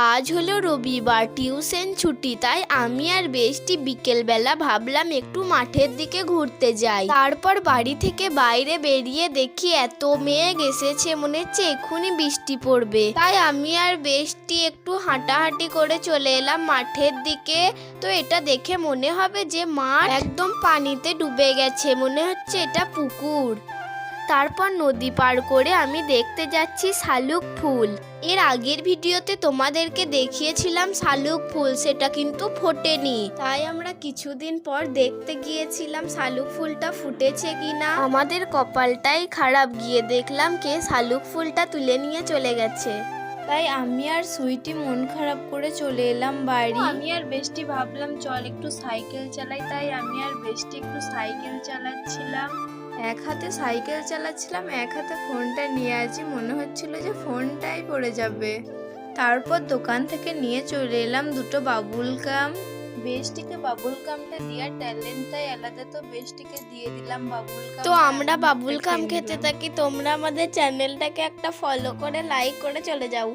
আজ হলো রবিবার, টিউশন ছুটি, তাই আমি আর বেস্টি বিকেলবেলা ভাবলাম একটু মাঠের দিকে ঘুরতে যাই। তারপর বাড়ি থেকে বাইরে বেরিয়ে দেখি এত মেঘ এসেছে, মনে হচ্ছে এক্ষুনি বৃষ্টি পড়বে। তাই আমি আর বেস্টি একটু হাঁটাহাঁটি করে চলে এলাম মাঠের দিকে। তো এটা দেখে মনে হবে যে মাঠ একদম পানিতে ডুবে গেছে, মনে হচ্ছে এটা পুকুর। তারপর নদী পার করে আমি দেখতে যাচ্ছি শালুক ফুল। এর আগের ভিডিওতে তোমাদেরকে দেখিয়েছিলাম শালুক ফুল, সেটা কিন্তু ফোটেনি। তাই আমরা কিছুদিন পর দেখতে গিয়েছিলাম শালুক ফুলটা ফুটেছে কিনা। আমাদের কপালটাই খারাপ, গিয়ে দেখলাম কে শালুক ফুলটা তুলে নিয়ে চলে গেছে। তাই আমি আর সুইটি মন খারাপ করে চলে এলাম বাড়ি। আমি আর বেস্টি ভাবলাম চল একটু সাইকেল চালাই, তাই আমি আর বেস্টি একটু সাইকেল চালাচ্ছিলাম। এক হাতে সাইকেল চালাচ্ছিলাম, এক হাতে ফোনটা নিয়ে আছি, মনে হচ্ছিল যে ফোনটাই পড়ে যাবে। তারপর দোকান থেকে নিয়ে চলে এলাম দুটো বাবুল গাম। বেস্টিকে বাবুল গামটা দেওয়ার ট্যালেন্টটাই আলাদা, তো বেস্টিকে দিয়ে দিলাম বাবুল গাম। তো আমরা বাবুল গাম খেতে থাকি, তোমরা আমাদের চ্যানেলটাকে একটা ফলো করে লাইক করে চলে যাও।